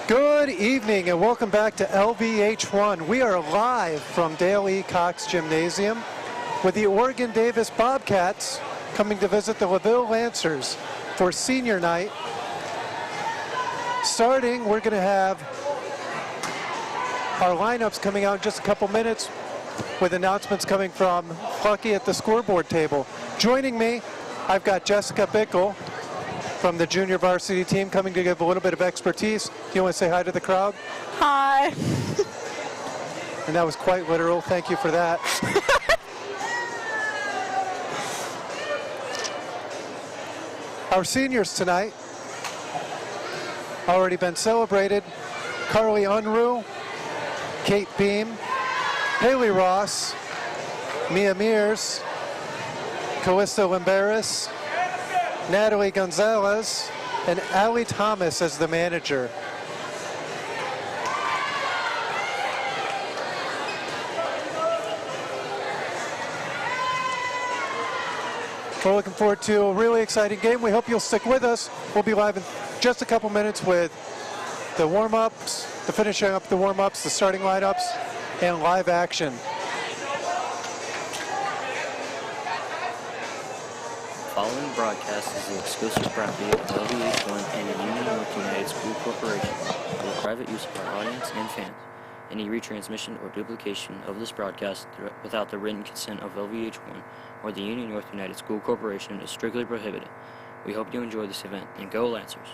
Good evening and welcome back to LVH1. We are live from Dale E. Cox Gymnasium with the Oregon Davis Bobcats coming to visit the LaVille Lancers for senior night. Starting, we're going to have our lineups coming out in just a couple minutes with announcements coming from Plucky at the scoreboard table. Joining me, I've got Jessica Bickle from the junior varsity team coming to give a little bit of expertise. Do you want to say hi to the crowd? Hi. And that was quite literal. Thank you for that. Our seniors tonight already been celebrated. Carly Unruh, Kate Beam, Haley Ross, Mia Mears, Callista Limberis, Natalie Gonzalez, and Allie Thomas as the manager. We're looking forward to a really exciting game. We hope you'll stick with us. We'll be live in just a couple minutes with the warm-ups, the finishing up the warm-ups, the starting lineups, and live action. The following broadcast is the exclusive property of LVH1 and the Union North United School Corporation for the private use of our audience and fans. Any retransmission or duplication of this broadcast without the written consent of LVH1 or the Union North United School Corporation is strictly prohibited. We hope you enjoy this event, and go Lancers!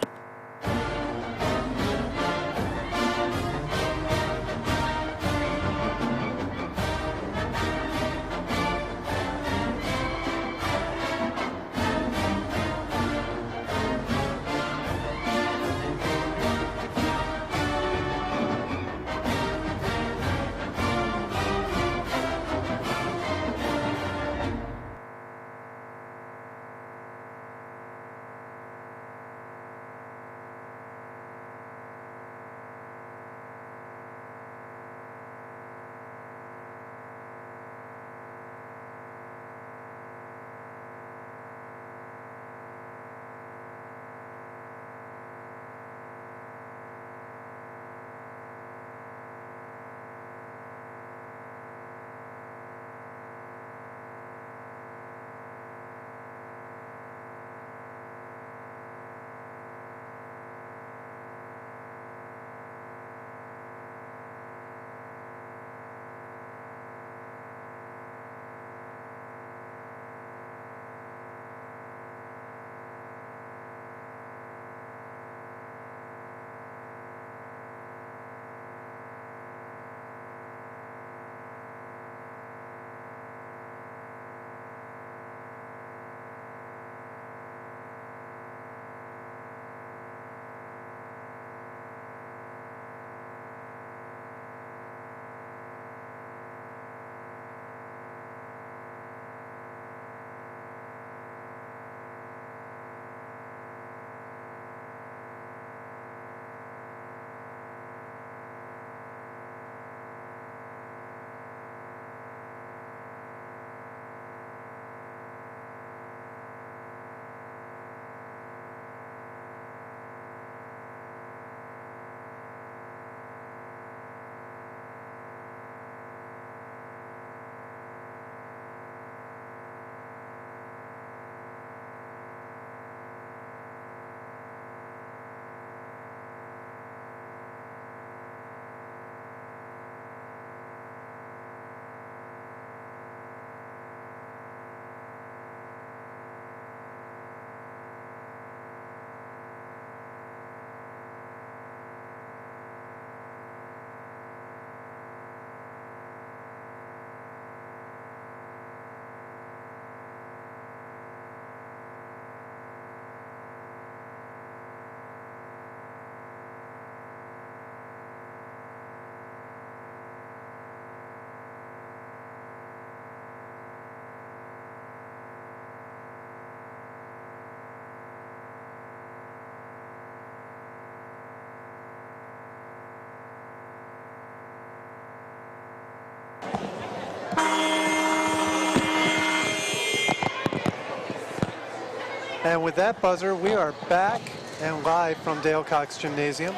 And with that buzzer, we are back and live from Dale Cox Gymnasium.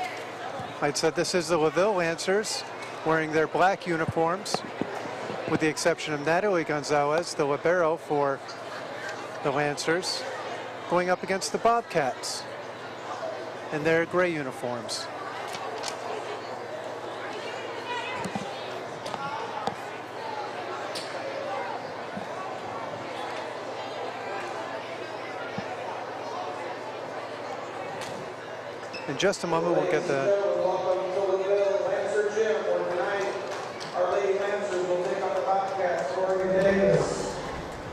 I said this is the LaVille Lancers wearing their black uniforms, with the exception of Natalie Gonzalez, the libero for the Lancers, going up against the Bobcats in their gray uniforms. In just a moment, we'll get the... Welcome to LaVille Lancer Gym, where tonight our Lady Lancers will take on the Bobcats for Oregon Davis.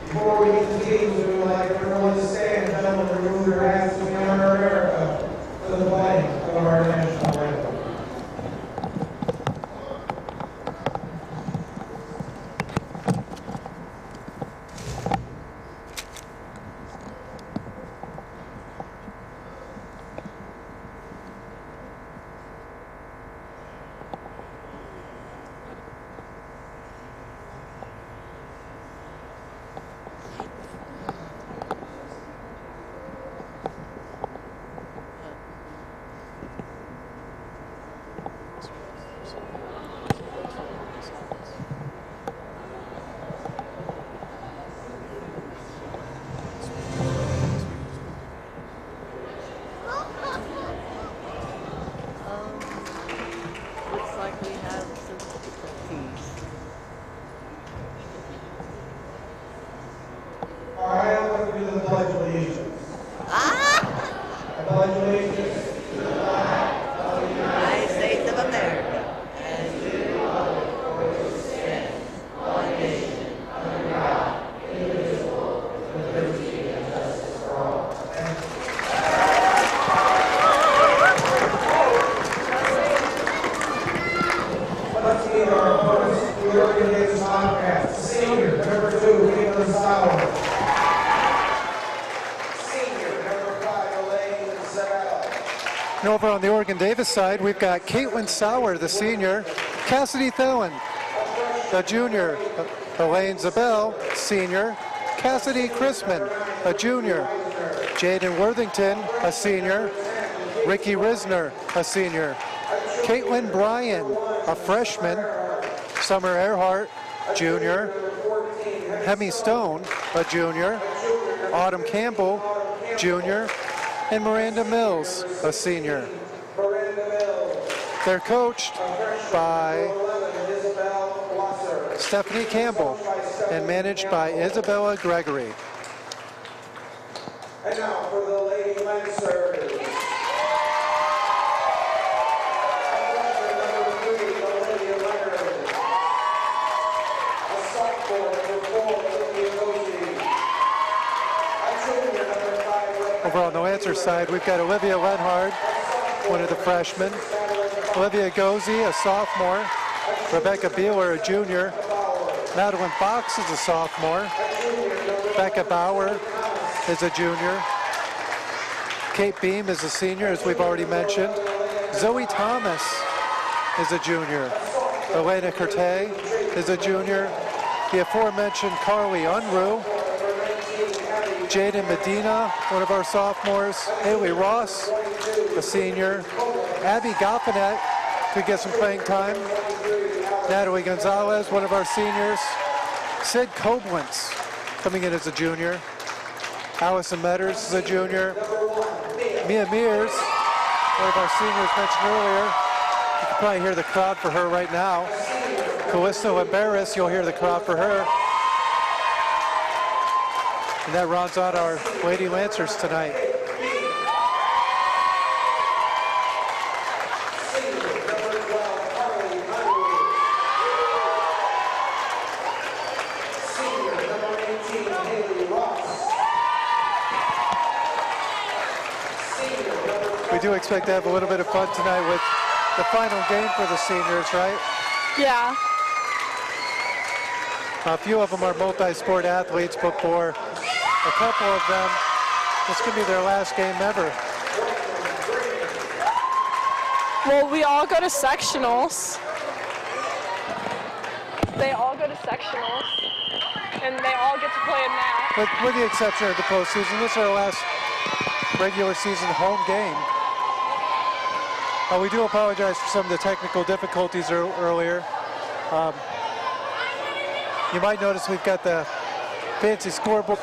Before we meet the teams, we would like everyone to stand, gentlemen, remove your hats and honor America for the flag of our national anthem. Looks like we have some difficulties. All right, I'd like to do the Pledge of Allegiance. I pledge allegiance to the flag of the United States of America and to the republic for which it stands, one nation, under God, indivisible, with liberty and justice for all. Let's meet our opponents, the Oregon Davis Bobcats. Senior, number 2, Caitlin Sauer. Senior, number 5, Elaine Zabel. And over on the Oregon Davis side, we've got Caitlin Sauer, the senior, Cassidy Thelen, the junior, Elaine Zabel, senior, Cassidy Chrisman, a junior, Jaden Worthington, a senior, Ricky Risner, a senior, Caitlin Bryan, a freshman, Summer Earhart, junior, Hemi Stone, a junior, Autumn Campbell, junior, and Miranda Mills, a senior. They're coached by Stephanie Campbell and managed by Isabella Gregory. And now for the Lady Lancers. Over on the Lancers side, we've got Olivia Lenhard, one of the freshmen, Olivia Gozi, a sophomore, Rebecca Beeler, a junior, Madeline Fox is a sophomore, Becca Bauer is a junior, Kate Beam is a senior, as we've already mentioned, Zoe Thomas is a junior, Elena Curtay is a junior, the aforementioned Carly Unruh, Jaden Medina, one of our sophomores, Haley Ross, a senior, Abby Goffinet could get some playing time, Natalie Gonzalez, one of our seniors, Sid Koblenz coming in as a junior, Allison Metters is a junior, Mia Mears, one of our seniors mentioned earlier. You can probably hear the crowd for her right now. Callista Lamberis, you'll hear the crowd for her. And that rounds out our Lady Lancers tonight. We do expect to have a little bit of fun tonight with the final game for the seniors, right? Yeah. A few of them are multi-sport athletes, but for a couple of them, this could be their last game ever. Well, we all go to sectionals. They all go to sectionals, and they all get to play in that. But with the exception of the postseason, this is our last regular season home game. We do apologize for some of the technical difficulties earlier. You might notice we've got the fancy scoreboard.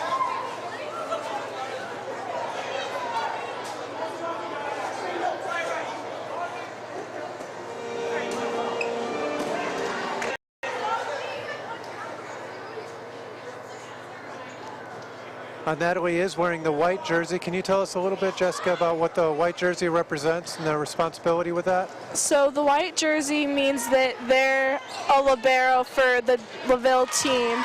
Natalie is wearing the white jersey. Can you tell us a little bit, Jessica, about what the white jersey represents and the responsibility with that? So the white jersey means that they're a libero for the LaVille team,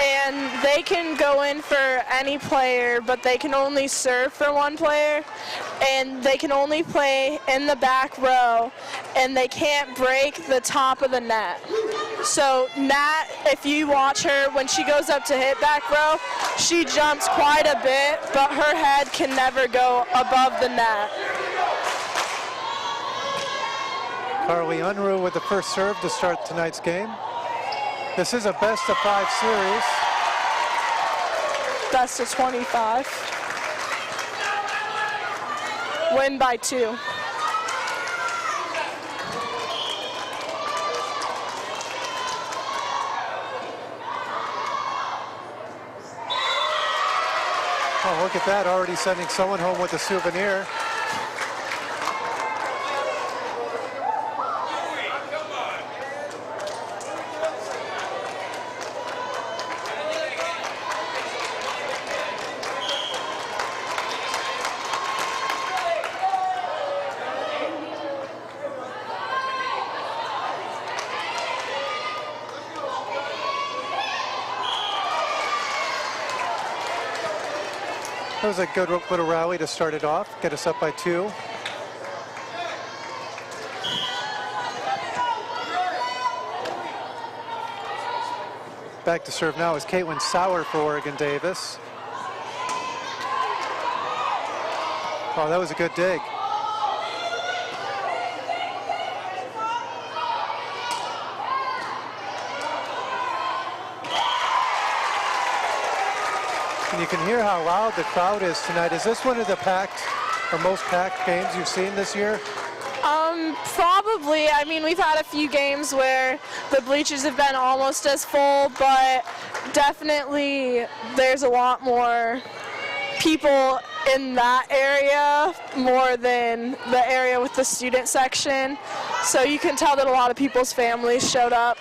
and they can go in for any player, but they can only serve for one player, and they can only play in the back row, and they can't break the top of the net. So Nat, if you watch her, when she goes up to hit back row, she jumps quite a bit, but her head can never go above the net. Carly Unruh with the first serve to start tonight's game. This is a best-of-5 series. Best of 25. Win by 2. Oh, look at that, already sending someone home with a souvenir. That was a good little rally to start it off, get us up by 2. Back to serve now is Caitlin Sauer for Oregon Davis. Oh, that was a good dig. And you can hear how loud the crowd is tonight. Is this one of the packed or most packed games you've seen this year? Probably. I mean, we've had a few games where the bleachers have been almost as full, but definitely there's a lot more people in that area more than the area with the student section. So you can tell that a lot of people's families showed up.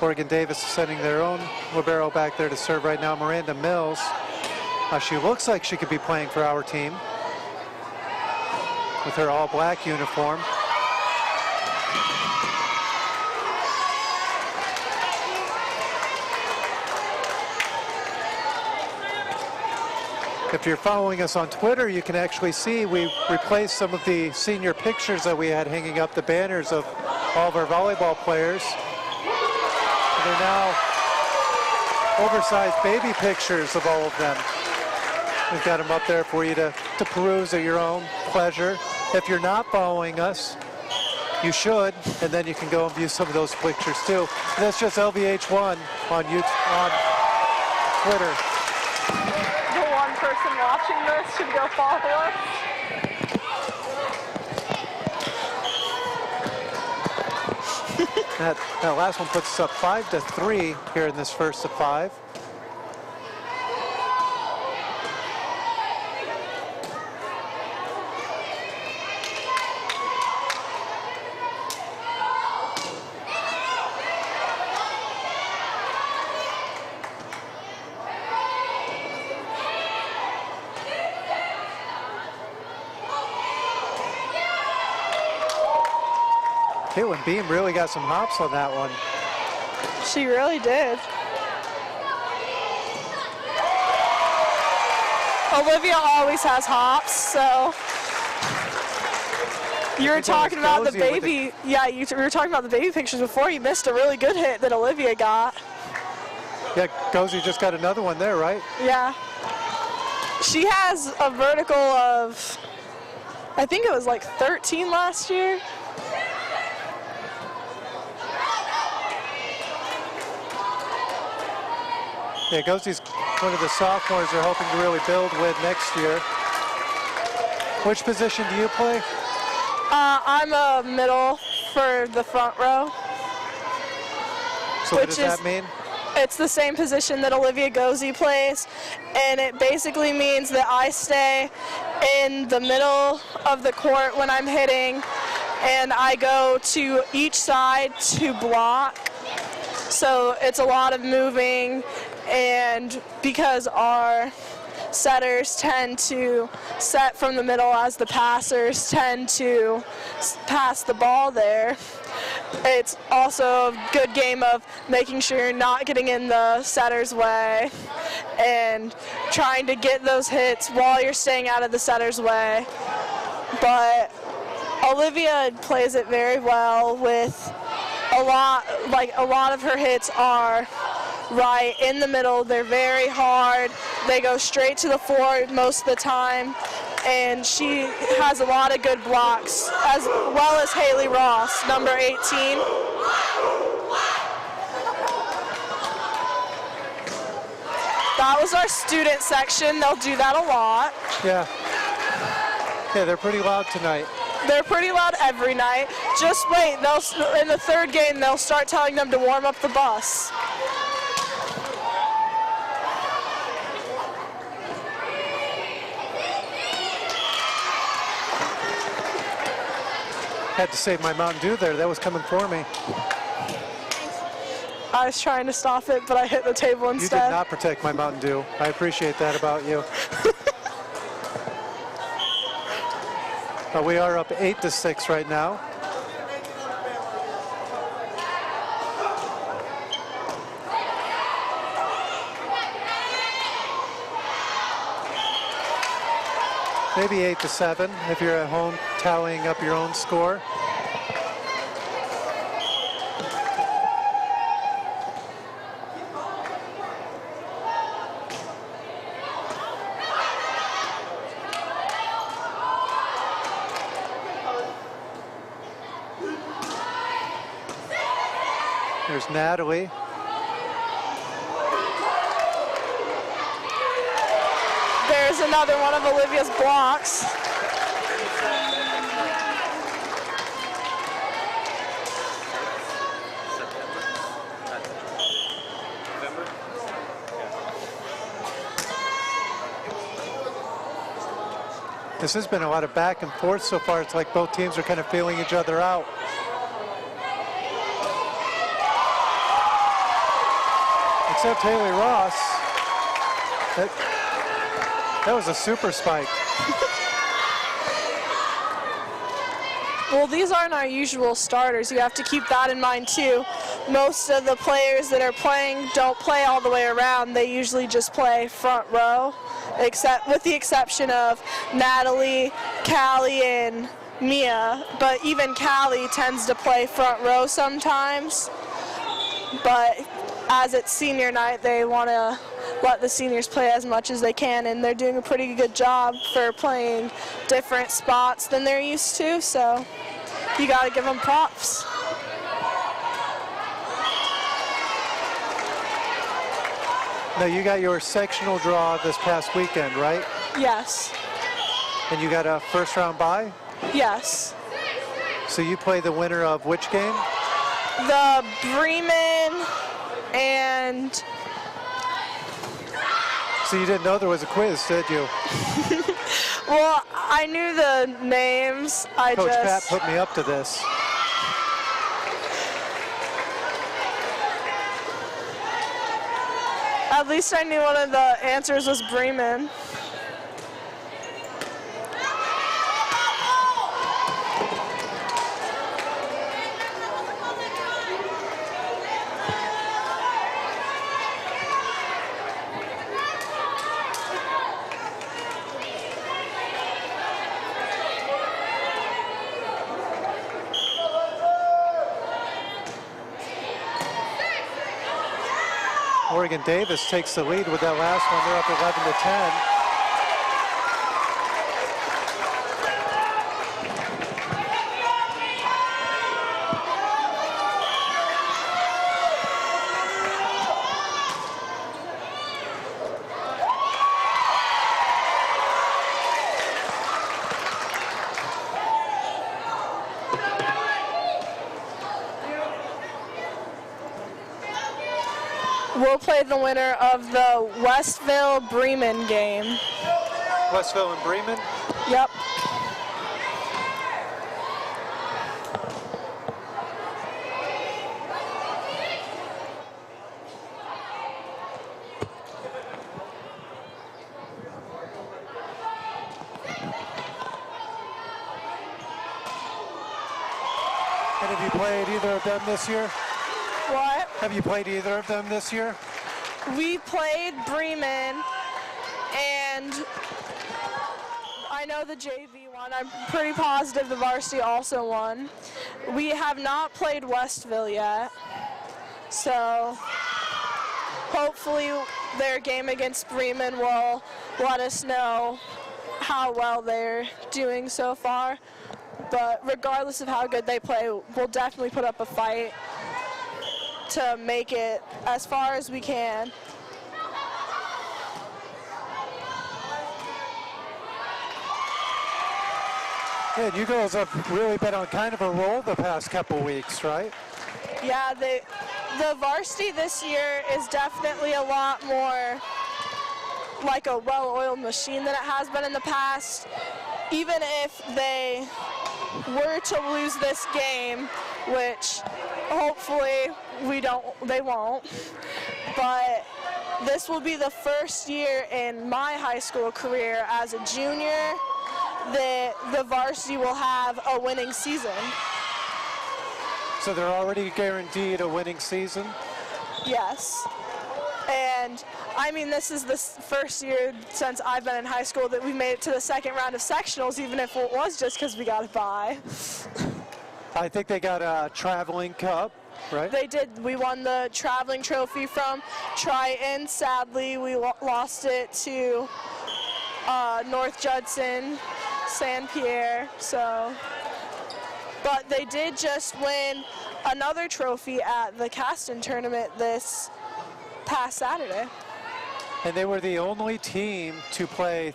Oregon Davis is sending their own libero back there to serve right now. Miranda Mills. She looks like she could be playing for our team with her all-black uniform. If you're following us on Twitter, you can actually see we replaced some of the senior pictures that we had hanging up, the banners of all of our volleyball players. They're now oversized baby pictures of all of them. We've got them up there for you to peruse at your own pleasure. If you're not following us, you should, and then you can go and view some of those pictures too. And that's just LVH1 on YouTube, on Twitter. The one person watching this should go follow us. That last one puts us up 5-3 here in this first of 5. Caitlin Beam really got some hops on that one. She really did. Olivia always has hops, so. You were talking about the baby, you were talking about the baby pictures before. You missed a really good hit that Olivia got. Yeah, Gozy just got another one there, right? Yeah. She has a vertical of, I think it was like 13 last year. Yeah, Gozy's one of the sophomores they're hoping to really build with next year. Which position do you play? I'm a middle for the front row. So what does that mean? It's the same position that Olivia Gozy plays, and it basically means that I stay in the middle of the court when I'm hitting, and I go to each side to block. So it's a lot of moving, and because our setters tend to set from the middle as the passers tend to pass the ball there, it's also a good game of making sure you're not getting in the setter's way and trying to get those hits while you're staying out of the setter's way. But Olivia plays it very well with a lot of her hits are right in the middle. They're very hard. They go straight to the floor most of the time. And she has a lot of good blocks, as well as Haley Ross, number 18. That was our student section. They'll do that a lot. Yeah. Yeah, they're pretty loud tonight. They're pretty loud every night. Just wait. In the third game, they'll start telling them to warm up the bus. Had to save my Mountain Dew there. That was coming for me. I was trying to stop it, but I hit the table instead. You did not protect my Mountain Dew. I appreciate that about you. But we are up 8-6 right now. Maybe 8-7 if you're at home tallying up your own score. There's Natalie. There's another one of Olivia's blocks. This has been a lot of back and forth so far. It's like both teams are kind of feeling each other out. Except Haley Ross. That was a super spike. Well, these aren't our usual starters. You have to keep that in mind too. Most of the players that are playing don't play all the way around. They usually just play front row, except with the exception of Natalie, Callie, and Mia. But even Callie tends to play front row sometimes. But as it's senior night, they want to let the seniors play as much as they can, and they're doing a pretty good job for playing different spots than they're used to, so you got to give them props. Now, you got your sectional draw this past weekend, right? Yes. And you got a first round bye? Yes. So you play the winner of which game? The Bremen and... So you didn't know there was a quiz, did you? Well, I knew the names. Coach Pat put me up to this. At least I knew one of the answers was Bremen. Oregon Davis takes the lead with that last one. They're up 11 to 10. We'll play the winner of the Westville-Bremen game. Westville and Bremen. Yep. And have you played either of them this year? What? Have you played either of them this year? We played Bremen, and I know the JV won. I'm pretty positive the varsity also won. We have not played Westville yet, so hopefully their game against Bremen will let us know how well they're doing so far. But regardless of how good they play, we'll definitely put up a fight to make it as far as we can. Yeah, you girls have really been on kind of a roll the past couple weeks, right? Yeah, the varsity this year is definitely a lot more like a well-oiled machine than it has been in the past. Even if they were to lose this game, which hopefully they won't, but this will be the first year in my high school career as a junior that the varsity will have a winning season. So they're already guaranteed a winning season? Yes. And I mean, this is the first year since I've been in high school that we made it to the second round of sectionals, even if it was just because we got a bye. I think they got a traveling cup, right? They did. We won the traveling trophy from Triton. Sadly, we lost it to North Judson, San Pierre. So, but they did just win another trophy at the Caston tournament this past Saturday. And they were the only team to play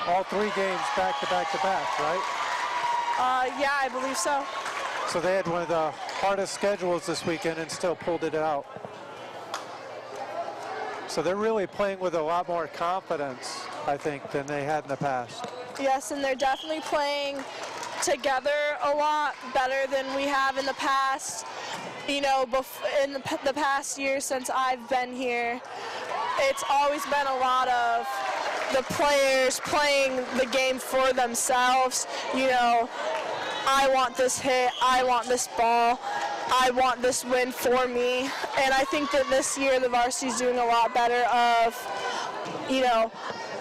all three games back to back to back, right? Yeah, I believe so. So they had one of the hardest schedules this weekend and still pulled it out. So they're really playing with a lot more confidence, I think, than they had in the past. Yes, and they're definitely playing together a lot better than we have in the past. You know, in the past year since I've been here, it's always been a lot of the players playing the game for themselves. You know, I want this hit, I want this ball, I want this win for me. And I think that this year the varsity's doing a lot better of, you know,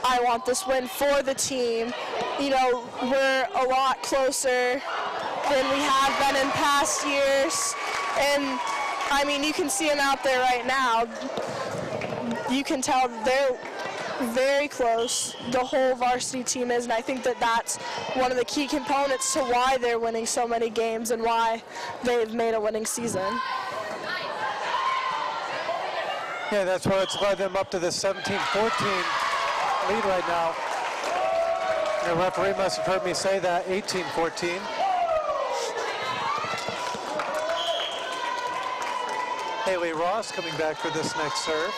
I want this win for the team. You know, we're a lot closer than we have been in past years. And I mean, you can see them out there right now. You can tell they're very close, the whole varsity team is, and I think that that's one of the key components to why they're winning so many games and why they've made a winning season. Yeah, that's what's led them up to the 17-14 lead right now. The referee must have heard me say that, 18-14. Haley Ross coming back for this next serve.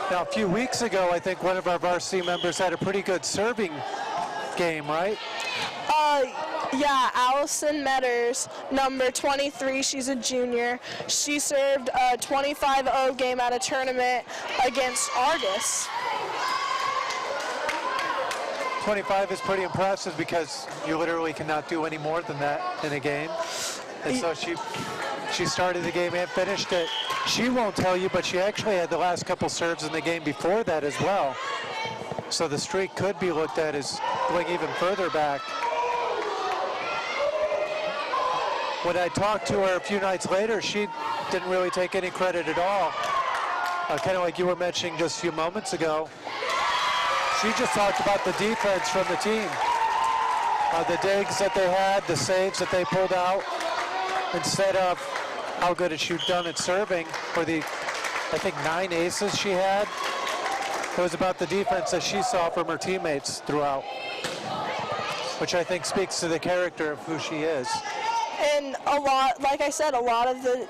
Now, a few weeks ago, I think one of our varsity members had a pretty good serving game, right? Yeah, Allison Metters, number 23, she's a junior. She served a 25-0 game at a tournament against Argus. 25 is pretty impressive because you literally cannot do any more than that in a game. And so she started the game and finished it She won't tell you, but she actually had the last couple serves in the game before that as well. So the streak could be looked at as going even further back. When I talked to her a few nights later, she didn't really take any credit at all. Kind of like you were mentioning just a few moments ago. She just talked about the defense from the team. The digs that they had, the saves that they pulled out, instead of how good she'd done at serving for the, I think, 9 aces she had. It was about the defense that she saw from her teammates throughout, which I think speaks to the character of who she is. And a lot, like I said, a lot of the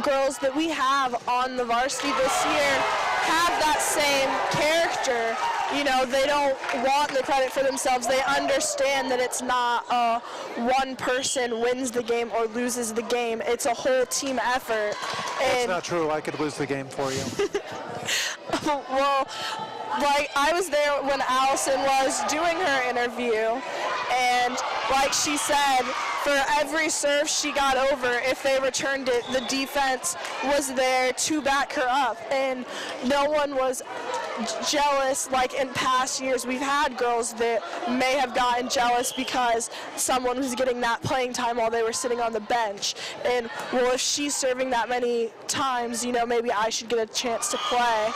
girls that we have on the varsity this year have that same character. You know, they don't want the credit for themselves. They understand that it's not one person wins the game or loses the game. It's a whole team effort. That's not true. I could lose the game for you. Well, like, I was there when Allison was doing her interview, and like she said, for every serve she got over, if they returned it, the defense was there to back her up, and no one was jealous. Like in past years, we've had girls that may have gotten jealous because someone was getting that playing time while they were sitting on the bench, and well, if she's serving that many times, you know, maybe I should get a chance to play.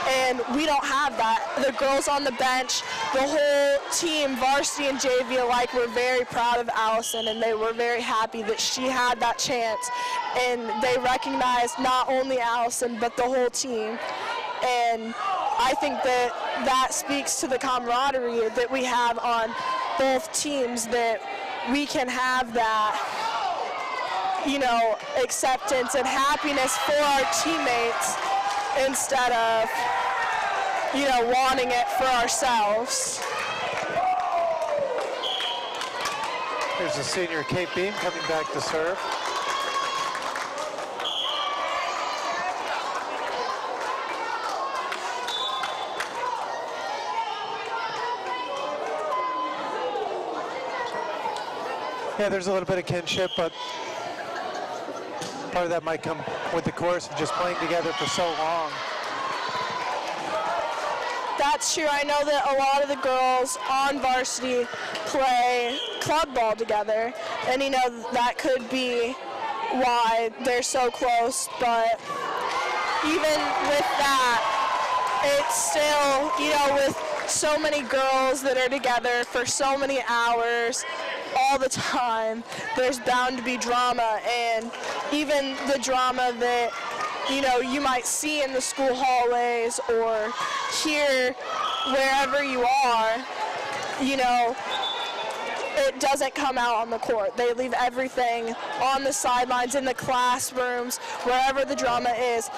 And we don't have that. The girls on the bench, the whole team, varsity and JV alike, were very proud of Allison, and they were very happy that she had that chance. And they recognized not only Allison, but the whole team. And I think that that speaks to the camaraderie that we have on both teams, that we can have that, you know, acceptance and happiness for our teammates instead of, you know, wanting it for ourselves. Here's the senior Kate Beam coming back to serve. Yeah, there's a little bit of kinship, but part of that might come with the course of just playing together for so long. That's true. I know that a lot of the girls on varsity play club ball together, and you know that could be why they're so close, but even with that, it's still, you know, with so many girls that are together for so many hours all the time, there's bound to be drama. And even the drama that, you know, you might see in the school hallways or hear wherever you are, you know, it doesn't come out on the court. They leave everything on the sidelines, in the classrooms, wherever the drama is.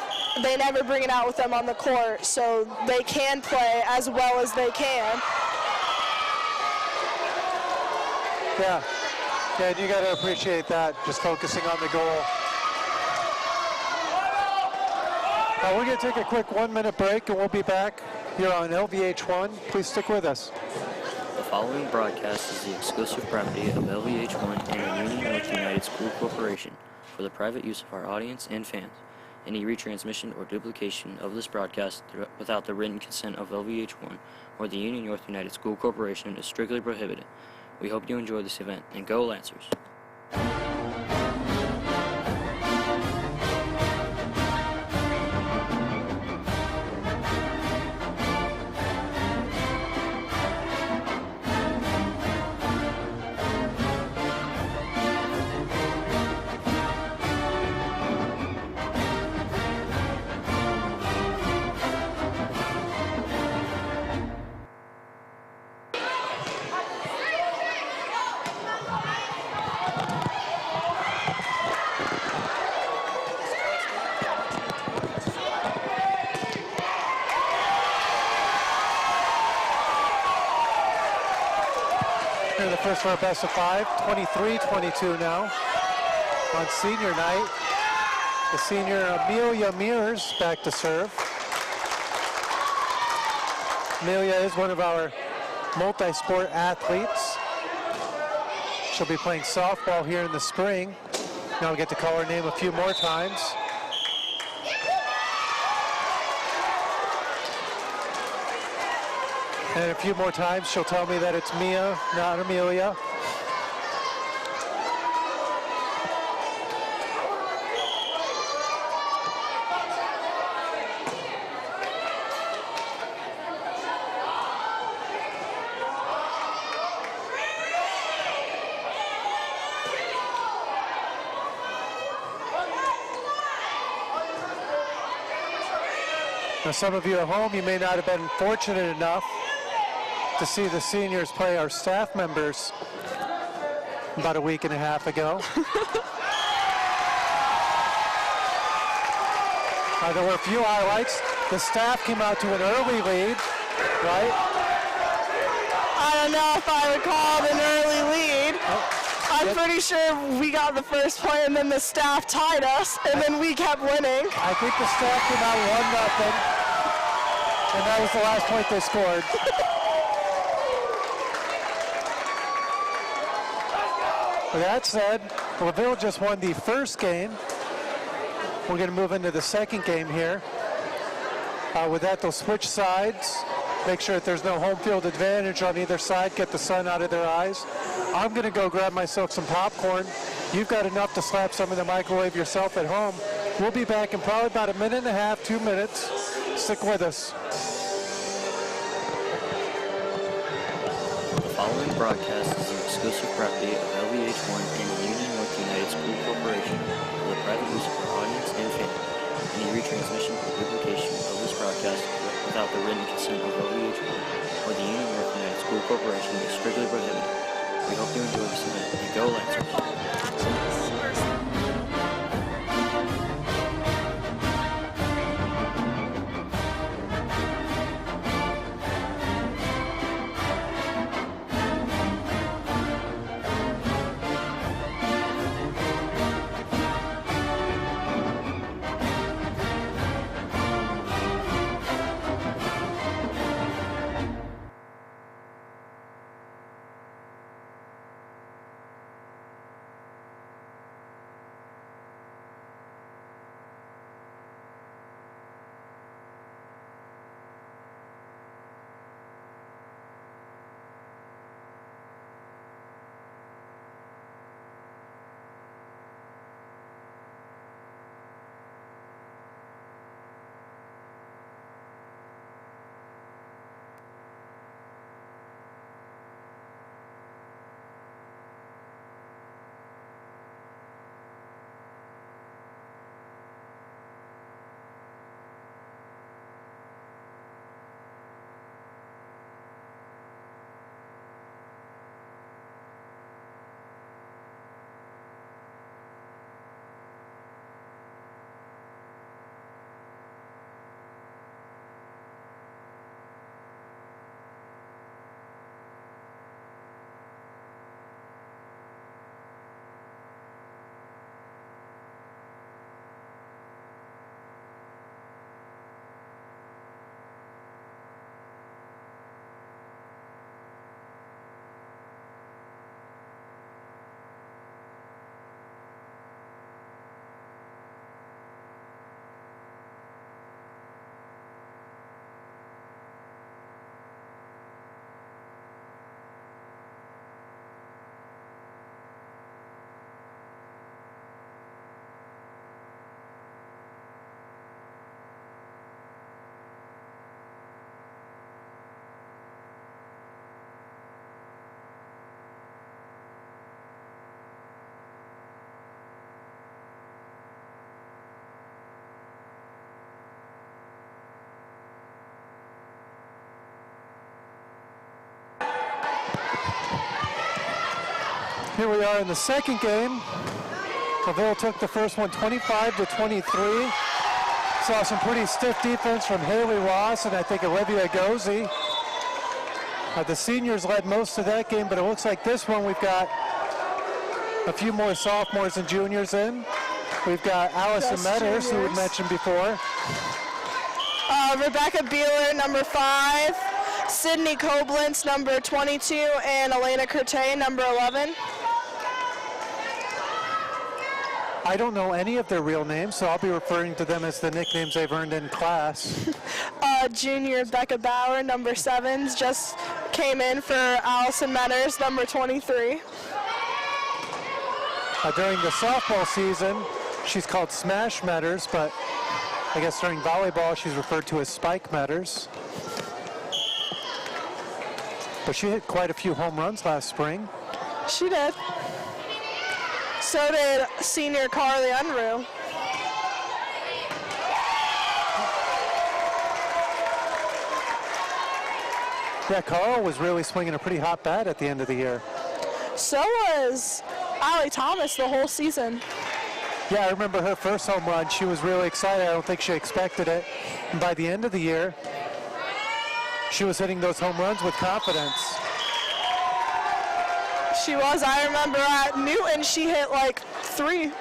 They never bring it out with them on the court, so they can play as well as they can. Yeah, and you got to appreciate that, just focusing on the goal. We're going to take a quick 1-minute break, and we'll be back here on LVH1. Please stick with us. The following broadcast is the exclusive property of LVH1 and the Union North United School Corporation for the private use of our audience and fans. Any retransmission or duplication of this broadcast without the written consent of LVH1 or the Union North United School Corporation is strictly prohibited. We hope you enjoy this event, and go Lancers! The first for a best of 5, 23-22 now on senior night. The senior Amelia Mears back to serve. Amelia is one of our multi-sport athletes. She'll be playing softball here in the spring. Now we get to call her name a few more times. And a few more times she'll tell me that it's Mia, not Amelia. Now, some of you at home, you may not have been fortunate enough to see the seniors play our staff members about a week and a half ago. There were a few highlights. The staff came out to an early lead, right? I don't know if I would call it an early lead. I'm pretty sure we got the first play and then the staff tied us and then we kept winning. I think the staff came out 1-0, and that was the last point they scored. With that said, LaVille just won the first game. We're going to move into the second game here. With that, they'll switch sides, make sure that there's no home field advantage on either side, get the sun out of their eyes. I'm going to go grab myself some popcorn. You've got enough to slap some in the microwave yourself at home. We'll be back in probably about a minute and a half, 2 minutes. Stick with us. The following broadcast is the exclusive property of LVH1 and the Union North United School Corporation for the private use of our audience and fans. Any retransmission or duplication of this broadcast without the written consent of LVH1 or the Union North United School Corporation is strictly prohibited. We hope you enjoy this event and go Lancers. Here we are in the second game. LaVille took the first one 25-23. Saw some pretty stiff defense from Haley Ross and I think Olivia Gozzi. The seniors led most of that game, but it looks like this one we've got a few more sophomores and juniors in. We've got Allison Metters, who we mentioned before. Rebecca Beeler, number 5. Sydney Koblenz, number 22. And Elena Curtay, number 11. I don't know any of their real names, so I'll be referring to them as the nicknames they've earned in class. Junior Becca Bauer, number 7, just came in for Allison Metters, number 23. During the softball season, she's called Smash Metters, but I guess during volleyball, she's referred to as Spike Metters. But she hit quite a few home runs last spring. She did. So did senior Carly Unruh. Yeah, Carl was really swinging a pretty hot bat at the end of the year. So was Allie Thomas the whole season. Yeah, I remember her first home run. She was really excited. I don't think she expected it. And by the end of the year, she was hitting those home runs with confidence. She was. I remember at Newton, she hit like 3.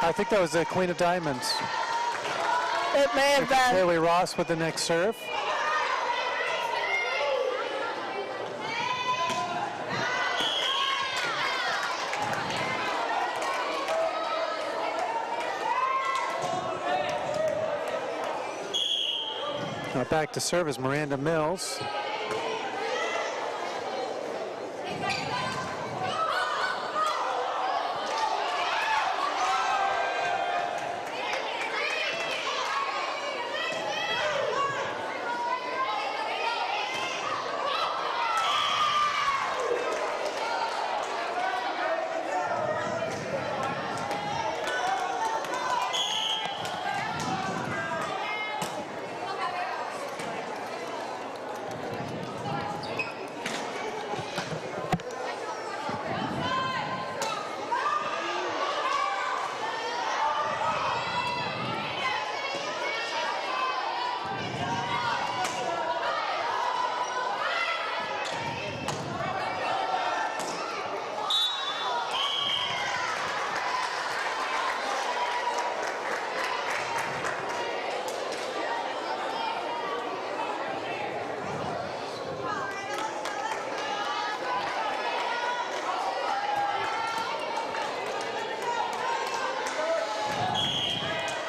I think that was the Queen of Diamonds. It may have been. Haley Ross with the next serve. Now back to serve is Miranda Mills.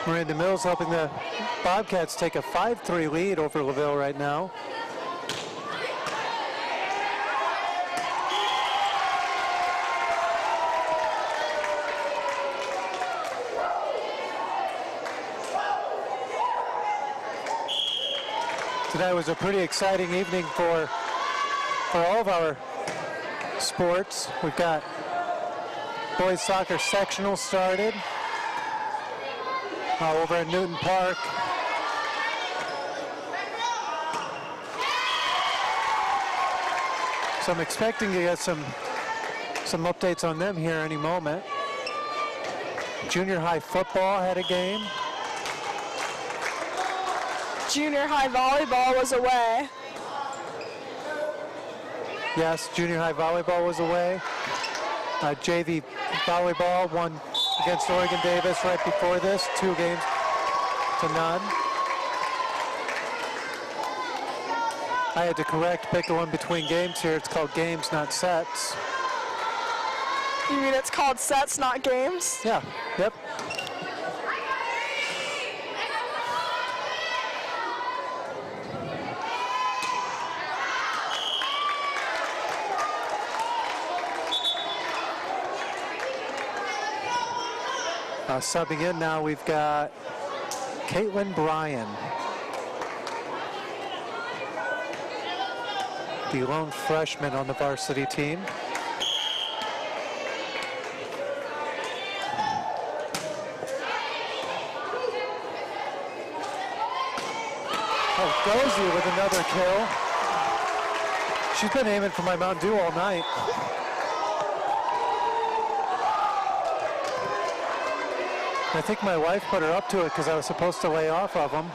Miranda Mills helping the Bobcats take a 5-3 lead over LaVille right now. Tonight was a pretty exciting evening for all of our sports. We've got boys soccer sectional started. Over at Newton Park. So I'm expecting to get some updates on them here any moment. Junior high football had a game. Junior high volleyball was away. Yes, junior high volleyball was away. JV volleyball won against Oregon Davis right before this, 2 games to none. I had to correct Pickle in between games here. It's called games, not sets. You mean it's called sets, not games? Yeah, yep. Subbing in now, we've got Caitlin Bryan, the lone freshman on the varsity team. Oh, Dozie with another kill. She's been aiming for my Mountain Dew all night. I think my wife put her up to it because I was supposed to lay off of them.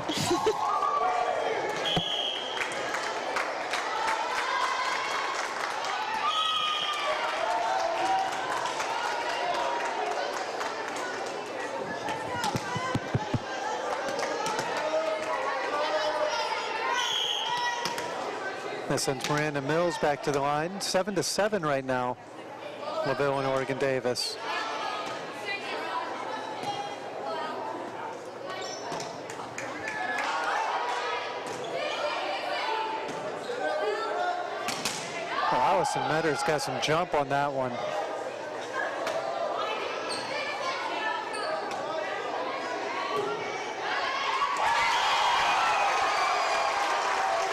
That sends Miranda Mills back to the line. 7-7 right now. LaVille and Oregon Davis. Well, Allison Metter's got some jump on that one.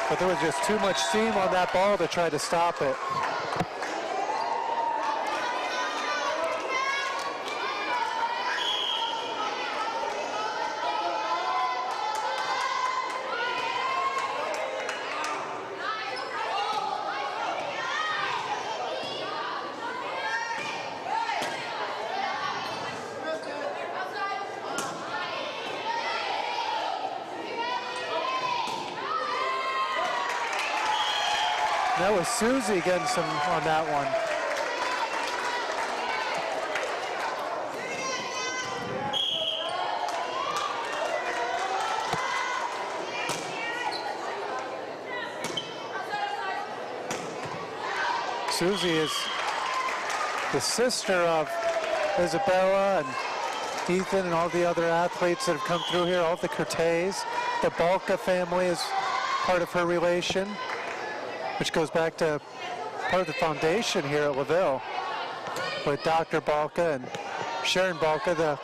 But there was just too much seam on that ball to try to stop it. That was Susie getting some on that one. Susie is the sister of Isabella and Ethan and all the other athletes that have come through here, all the Curtays. The Balka family is part of her relation, which goes back to part of the foundation here at LaVille with Dr. Balka and Sharon Balka, the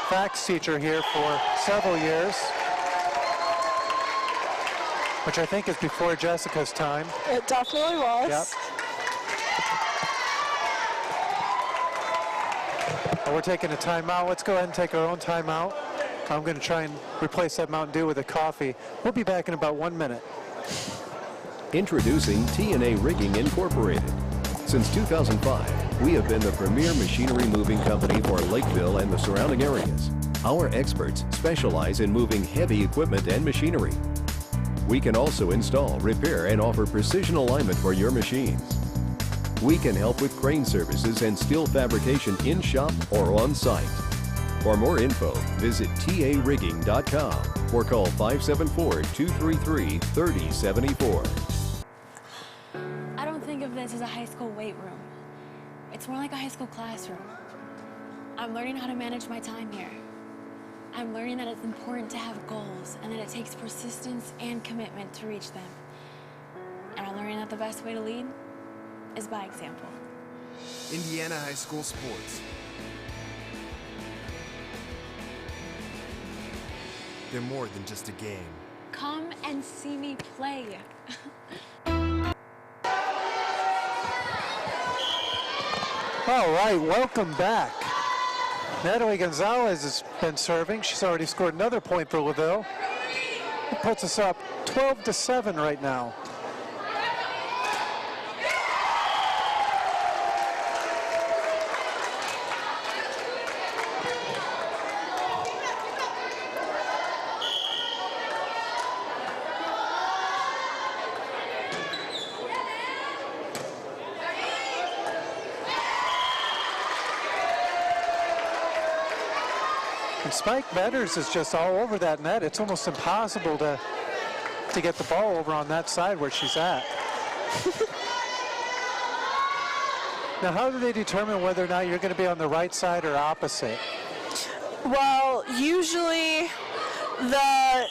facts teacher here for several years, which I think is before Jessica's time. It definitely was. Yep. We're taking a timeout. Let's go ahead and take our own timeout. I'm going to try and replace that Mountain Dew with a coffee. We'll be back in about 1 minute. Introducing T&A Rigging Incorporated. Since 2005, we have been the premier machinery moving company for Lakeville and the surrounding areas. Our experts specialize in moving heavy equipment and machinery. We can also install, repair, and offer precision alignment for your machines. We can help with crane services and steel fabrication in shop or on site. For more info, visit tarigging.com or call 574-233-3074. I don't think of this as a high school weight room. It's more like a high school classroom. I'm learning how to manage my time here. I'm learning that it's important to have goals and that it takes persistence and commitment to reach them. And I'm learning that the best way to lead is by example. Indiana High School Sports. They're more than just a game. Come and see me play. All right, welcome back. Natalie Gonzalez has been serving. She's already scored another point for LaVille. It puts us up 12-7 right now. Spike Metters is just all over that net. It's almost impossible to get the ball over on that side where she's at. Now, how do they determine whether or not you're going to be on the right side or opposite? Well, usually the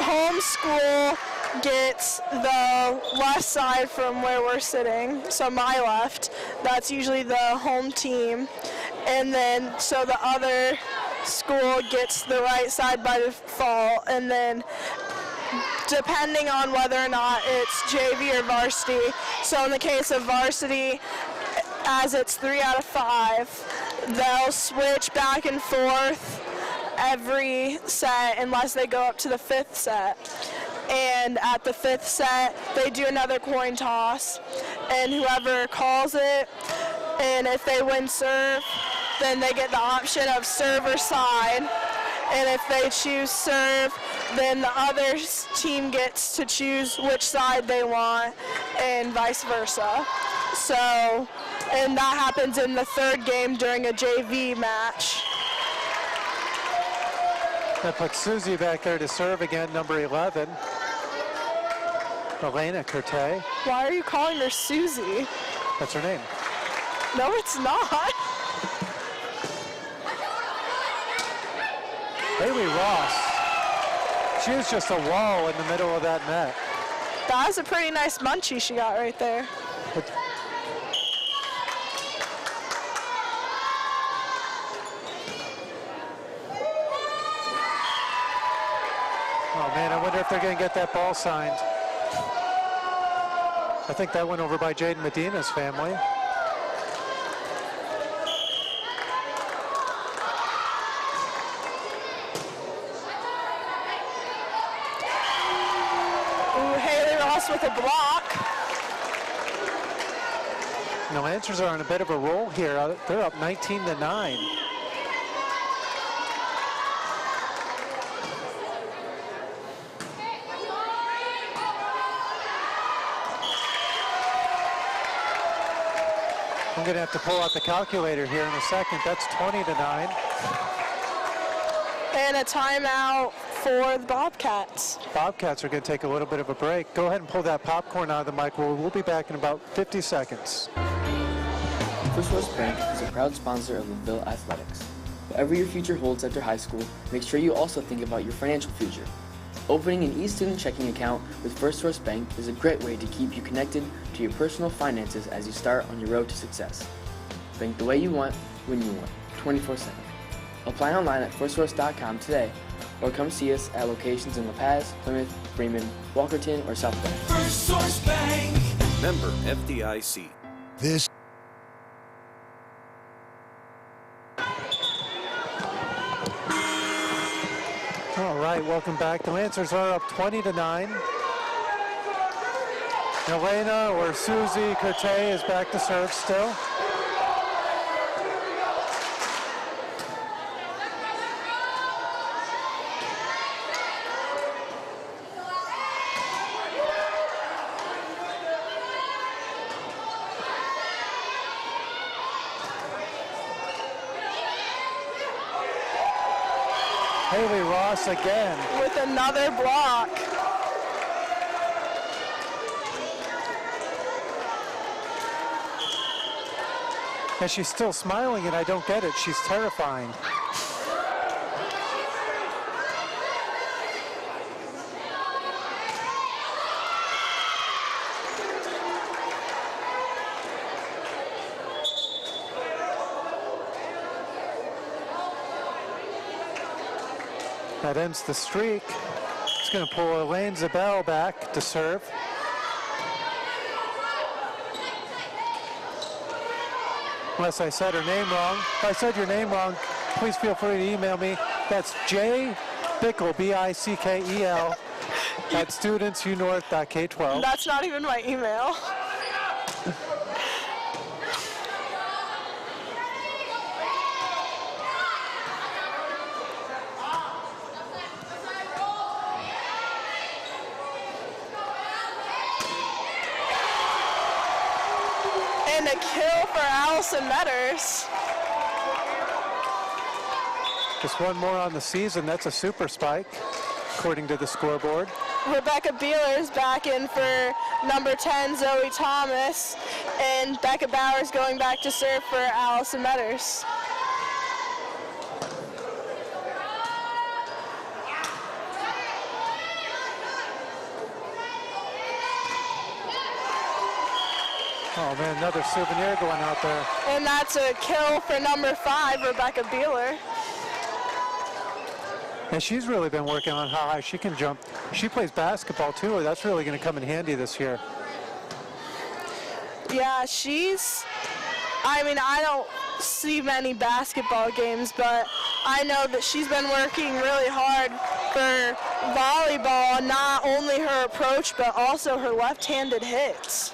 home school gets the left side from where we're sitting, so my left. That's usually the home team. And then, so the other school gets the right side by default, and then depending on whether or not it's JV or varsity. So in the case of varsity, as it's 3 out of 5, they'll switch back and forth every set unless they go up to the 5th set. And at the 5th set, they do another coin toss, and whoever calls it, and if they win serve, then they get the option of serve or side. And if they choose serve, then the other team gets to choose which side they want, and vice versa. So, and that happens in the 3rd game during a JV match. That puts Susie back there to serve again, number 11. Elena Curtay. Why are you calling her Susie? That's her name. No, it's not. Haley Ross. She is just a wall in the middle of that net. That was a pretty nice munchie she got right there. Oh man, I wonder if they're going to get that ball signed. I think that went over by Jaden Medina's family. Ooh, Haley Ross with a block. The Lancers are on a bit of a roll here. They're up 19-9. I'm going to have to pull out the calculator here in a second. That's 20-9. And a timeout for the Bobcats. Bobcats are going to take a little bit of a break. Go ahead and pull that popcorn out of the microwave. We'll be back in about 50 seconds. First West Bank is a proud sponsor of LaVille Athletics. Whatever your future holds after high school, make sure you also think about your financial future. Opening an e-student checking account with First Source Bank is a great way to keep you connected to your personal finances as you start on your road to success. Bank the way you want, when you want, 24/7. Apply online at firstsource.com today, or come see us at locations in La Paz, Plymouth, Bremen, Walkerton, or South Bend. First Source Bank. Member FDIC. This All right, welcome back. The Lancers are up 20-9. Elena or Susie Curte is back to serve still. Haley Ross again. With another block. And she's still smiling, and I don't get it. She's terrifying. That ends the streak. It's going to pull Elaine Zabel back to serve. Unless I said her name wrong. If I said your name wrong, please feel free to email me. That's J. Bickel, B-I-C-K-E-L, at studentsunorth.k12. That's not even my email. And a kill for Allison Metters. Just one more on the season. That's a super spike, according to the scoreboard. Rebecca Beeler's back in for number 10, Zoe Thomas. And Becca Bowers going back to serve for Allison Metters. Oh man, another souvenir going out there. And that's a kill for number 5, Rebecca Beeler. And she's really been working on how high she can jump. She plays basketball too. That's really going to come in handy this year. Yeah, I don't see many basketball games, but I know that she's been working really hard for volleyball, not only her approach, but also her left-handed hits.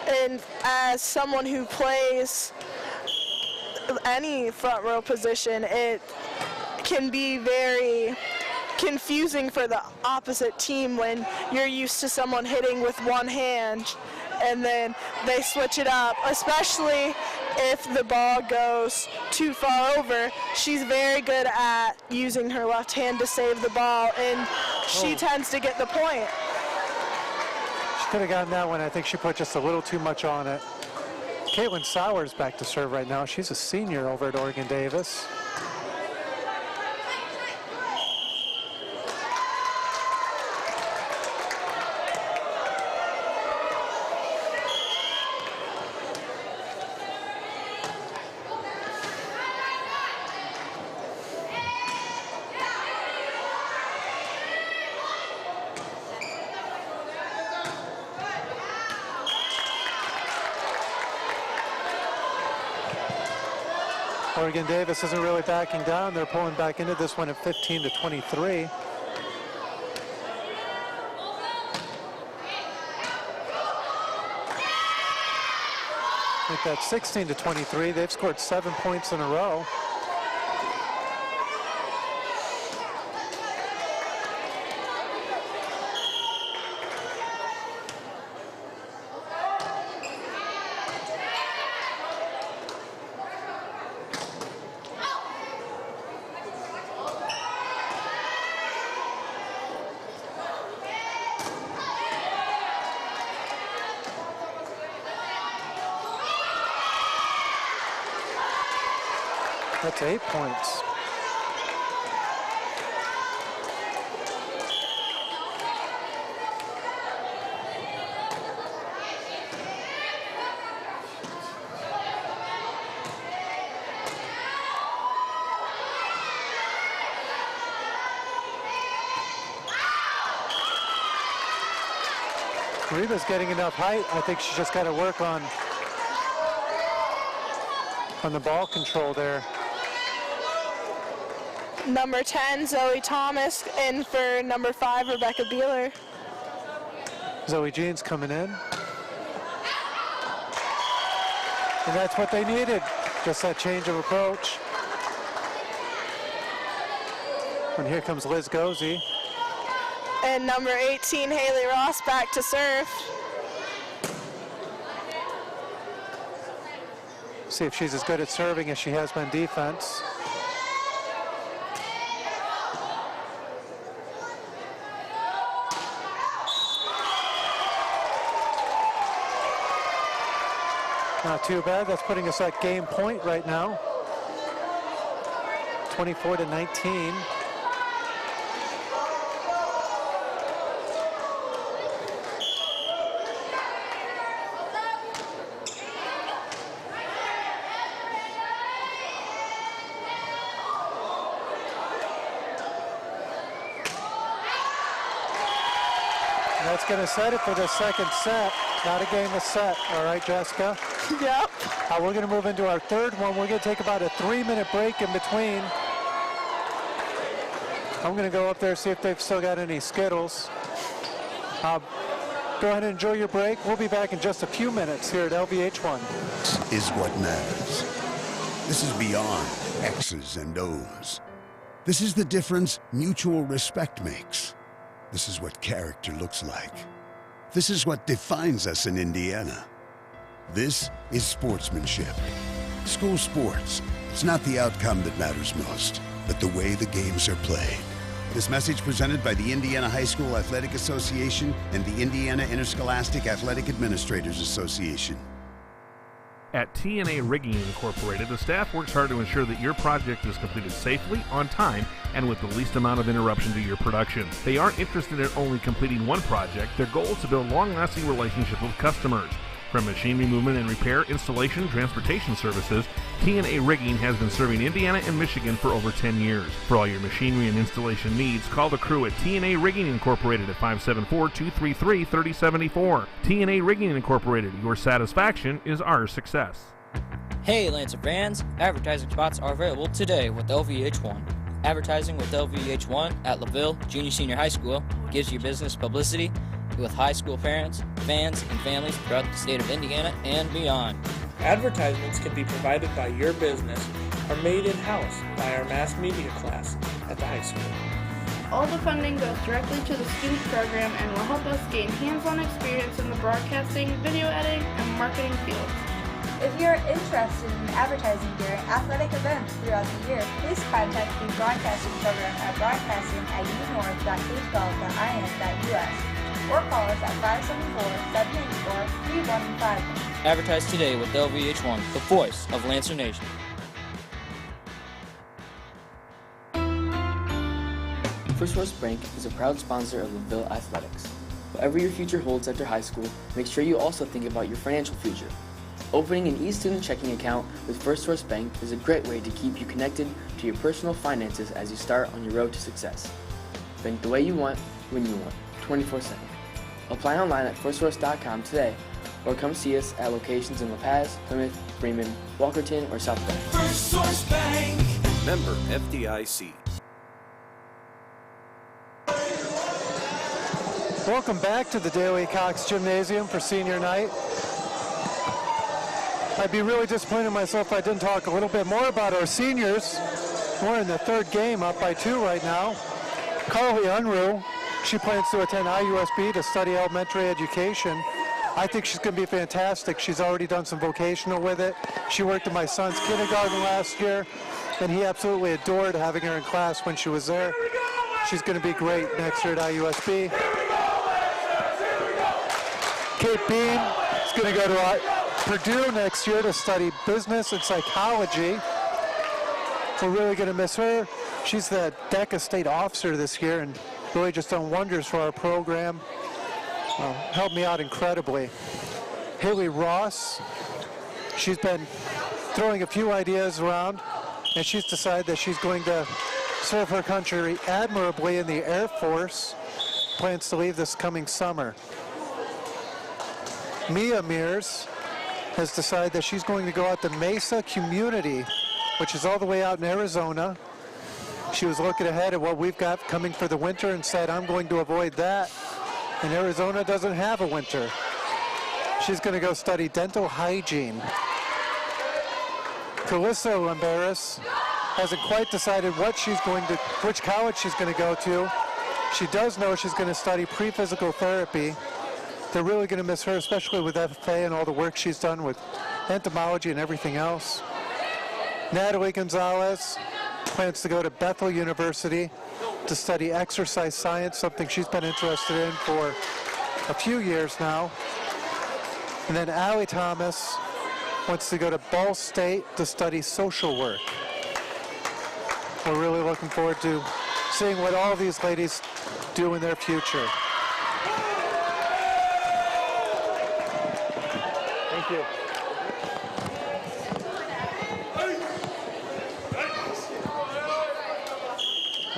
And as someone who plays any front row position, it can be very confusing for the opposite team when you're used to someone hitting with one hand and then they switch it up, especially if the ball goes too far over. She's very good at using her left hand to save the ball, and she tends to get the point. She could have gotten that one. I think she put just a little too much on it. Caitlin Sowers back to serve right now. She's a senior over at Oregon Davis. Oregon Davis isn't really backing down. They're pulling back into this one at 15-23. I think that's 16-23. They've scored 7 points in a row. That's 8 points. Reba's getting enough height. I think she's just got to work on the ball control there. Number 10, Zoe Thomas, in for number 5, Rebecca Beeler. Zoe Jean's coming in. And that's what they needed, just that change of approach. And here comes Liz Gozy. And number 18, Haley Ross, back to serve. See if she's as good at serving as she has been defense. Not too bad. That's putting us at game point right now. 24-19. That's going to set it for the second set. Not a game of set. All right, Jessica? Yep. We're going to move into our third one. We're going to take about a 3-minute break in between. I'm going to go up there, see if they've still got any Skittles. Go ahead and enjoy your break. We'll be back in just a few minutes here at LVH1. Is what matters. This is beyond X's and O's. This is the difference mutual respect makes. This is what character looks like. This is what defines us in Indiana. This is sportsmanship. School sports, it's not the outcome that matters most, but the way the games are played. This message presented by the Indiana High School Athletic Association and the Indiana Interscholastic Athletic Administrators Association. At TNA Rigging Incorporated, the staff works hard to ensure that your project is completed safely, on time, and with the least amount of interruption to your production. They aren't interested in only completing one project. Their goal is to build long-lasting relationships with customers. From machinery movement and repair, installation, transportation services, TNA Rigging has been serving Indiana and Michigan for over 10 years. For all your machinery and installation needs, call the crew at TNA Rigging Incorporated at 574-233-3074. TNA Rigging Incorporated, your satisfaction is our success. Hey Lancer fans, advertising spots are available today with LVH1. Advertising with LVH1 at LaVille Junior Senior High School gives your business publicity with high school parents, fans, and families throughout the state of Indiana and beyond. Advertisements can be provided by your business or made in-house by our mass media class at the high school. All the funding goes directly to the student program and will help us gain hands-on experience in the broadcasting, video editing, and marketing fields. If you're interested in advertising during athletic events throughout the year, please contact the broadcasting program at broadcasting@unorth.k12.in.us. or call us at 574-784-3151. Advertise today with LVH1, the voice of Lancer Nation. First West Bank is a proud sponsor of LaVille Athletics. Whatever your future holds after high school, make sure you also think about your financial future. Opening an e-student checking account with First Source Bank is a great way to keep you connected to your personal finances as you start on your road to success. Bank the way you want, when you want, 24/7. Apply online at firstsource.com today, or come see us at locations in La Paz, Plymouth, Bremen, Walkerton, or South Bend. First Source Bank. Member FDIC. Welcome back to the Daly Cox Gymnasium for senior night. I'd be really disappointed in myself if I didn't talk a little bit more about our seniors. We're in the third game, up by 2 right now. Carly Unruh, she plans to attend IUSB to study elementary education. I think she's going to be fantastic. She's already done some vocational with it. She worked in my son's kindergarten last year, and he absolutely adored having her in class when she was there. She's going to be great next year at IUSB. Kate Beam is going to go to Purdue next year to study business and psychology. We're really going to miss her. She's the DECA state officer this year and really just done wonders for our program. Helped me out incredibly. Haley Ross, she's been throwing a few ideas around, and she's decided that she's going to serve her country admirably in the Air Force. Plans to leave this coming summer. Mia Mears has decided that she's going to go out to Mesa Community, which is all the way out in Arizona. She was looking ahead at what we've got coming for the winter and said, I'm going to avoid that. And Arizona doesn't have a winter. She's going to go study dental hygiene. Calissa Lamberis hasn't quite decided which college she's going to go to. She does know she's going to study pre-physical therapy. They're really going to miss her, especially with FFA and all the work she's done with entomology and everything else. Natalie Gonzalez plans to go to Bethel University to study exercise science, something she's been interested in for a few years now. And then Allie Thomas wants to go to Ball State to study social work. We're really looking forward to seeing what all these ladies do in their future. Thank you.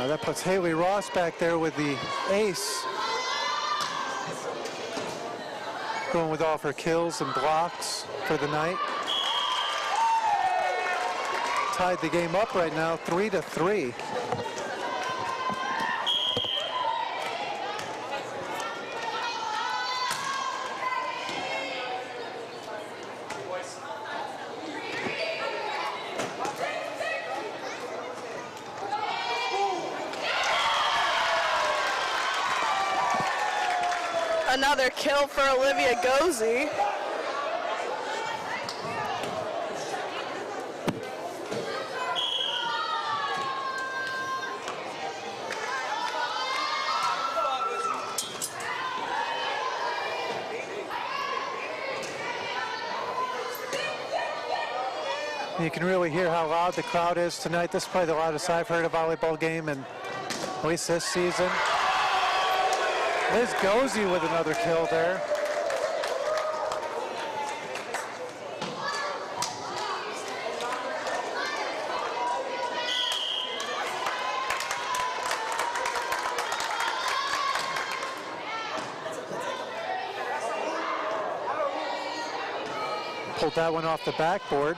That puts Haley Ross back there with the ace. Going with all of her kills and blocks for the night. Tied the game up right now, 3-3. Another kill for Olivia Gozy. You can really hear how loud the crowd is tonight. This is probably the loudest I've heard a volleyball game in at least this season. Liz Gozy with another kill there. Pulled that one off the backboard.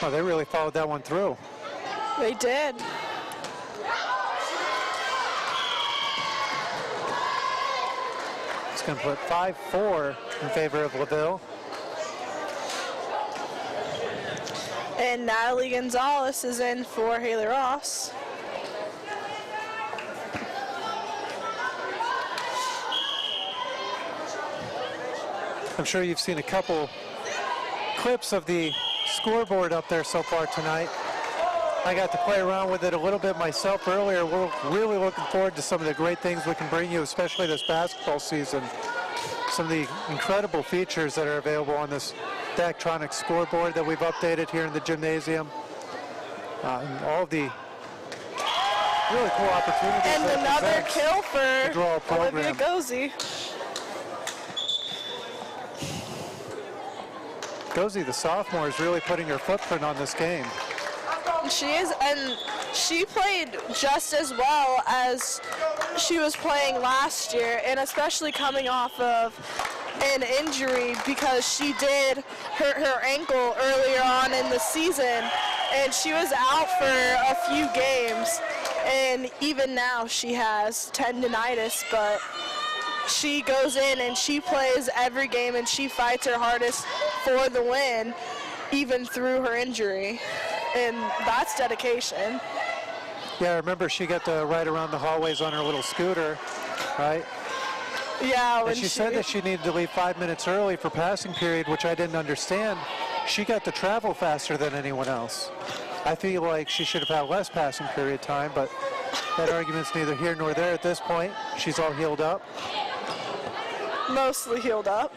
Oh, they really followed that one through. They did. It's going to put 5-4 in favor of LaVille. And Natalie Gonzalez is in for Haley Ross. I'm sure you've seen a couple clips of the scoreboard up there so far tonight. I got to play around with it a little bit myself earlier. We're really looking forward to some of the great things we can bring you, especially this basketball season. Some of the incredible features that are available on this Daktronics scoreboard that we've updated here in the gymnasium. And all the really cool opportunities. And another kill for Olivia Gozy. Gozy, the sophomore, is really putting her footprint on this game. She is, and she played just as well as she was playing last year, and especially coming off of an injury because she did hurt her ankle earlier on in the season, and she was out for a few games, and even now she has tendinitis, but she goes in and she plays every game and she fights her hardest for the win, even through her injury. And that's dedication. Yeah, I remember she got to ride around the hallways on her little scooter, right? Yeah. And she said that she needed to leave 5 minutes early for passing period, which I didn't understand. She got to travel faster than anyone else. I feel like she should have had less passing period time, but that argument's neither here nor there at this point. She's all healed up. Mostly healed up.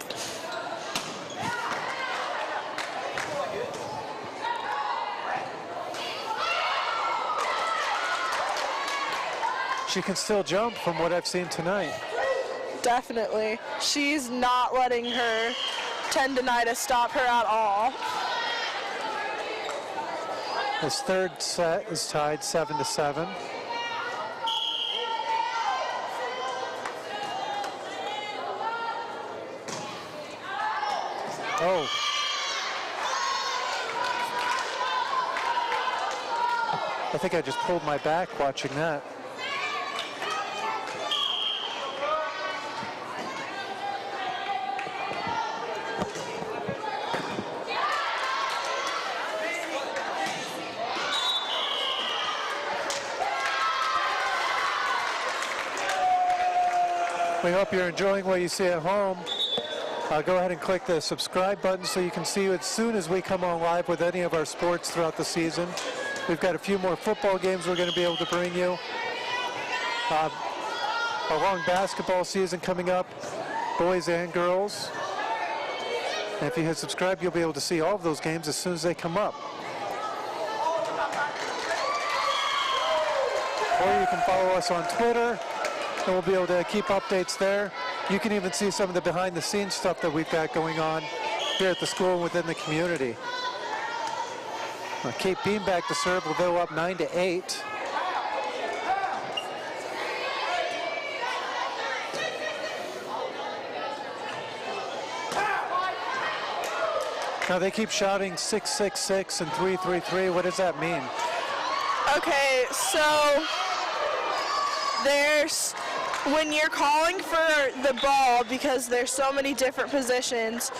She can still jump from what I've seen tonight. Definitely. She's not letting her tendinitis stop her at all. This third set is tied 7-7. Oh. I think I just pulled my back watching that. We hope you're enjoying what you see at home. Go ahead and click the subscribe button so you can see as soon as we come on live with any of our sports throughout the season. We've got a few more football games we're going to be able to bring you. A long basketball season coming up, boys and girls. And if you hit subscribe, you'll be able to see all of those games as soon as they come up. Or you can follow us on Twitter, and we'll be able to keep updates there. You can even see some of the behind-the-scenes stuff that we've got going on here at the school and within the community. Kate Beam back to serve. LaVille up 9-8. Now they keep shouting 6-6-6 and 3-3-3. What does that mean? Okay, so when you're calling for the ball, because there's so many different positions,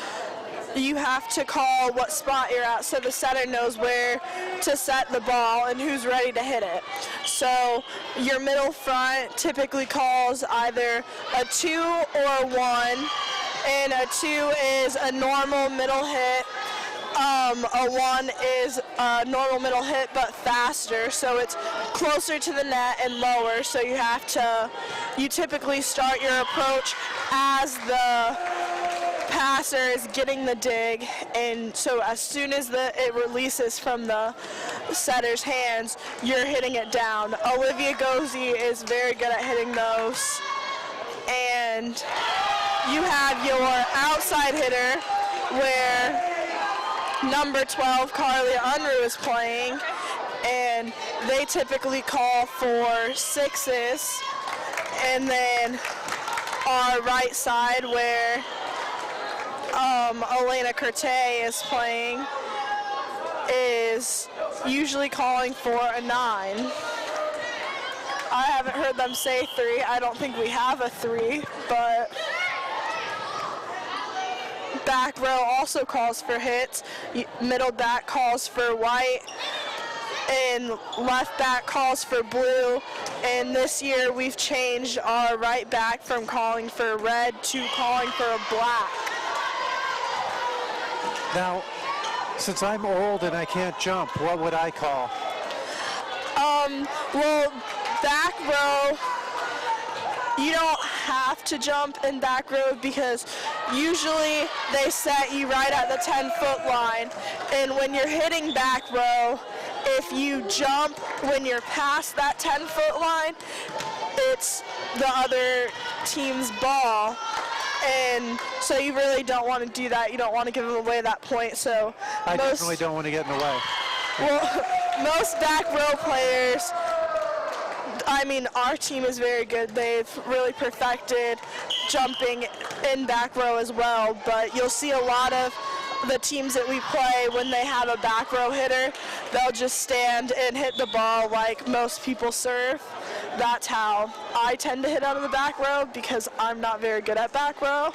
you have to call what spot you're at so the setter knows where to set the ball and who's ready to hit it. So your middle front typically calls either a 2 or a 1, and a 2 is a normal middle hit. A 1 is a normal middle hit but faster, so it's closer to the net and lower, so you typically start your approach as the passer is getting the dig, and so as soon as it releases from the setter's hands, you're hitting it down. Olivia Gozy is very good at hitting those, and you have your outside hitter where number 12, Carly Unruh, is playing, and they typically call for 6s, and then our right side where Elena Curte is playing is usually calling for a 9. I haven't heard them say 3. I don't think we have a 3, but back row also calls for hits. Middle back calls for white, and left back calls for blue. And this year we've changed our right back from calling for red to calling for a black. Now, since I'm old and I can't jump, what would I call? Well, back row, you don't have to jump in back row because usually they set you right at the 10-foot line. And when you're hitting back row, if you jump when you're past that 10-foot line, it's the other team's ball. And so you really don't want to do that. You don't want to give them away that point. So I definitely don't want to get in the way. Well, most back row players, I mean, our team is very good. They've really perfected jumping in back row as well. But you'll see a lot of the teams that we play, when they have a back row hitter, they'll just stand and hit the ball like most people serve. That's how I tend to hit out of the back row because I'm not very good at back row.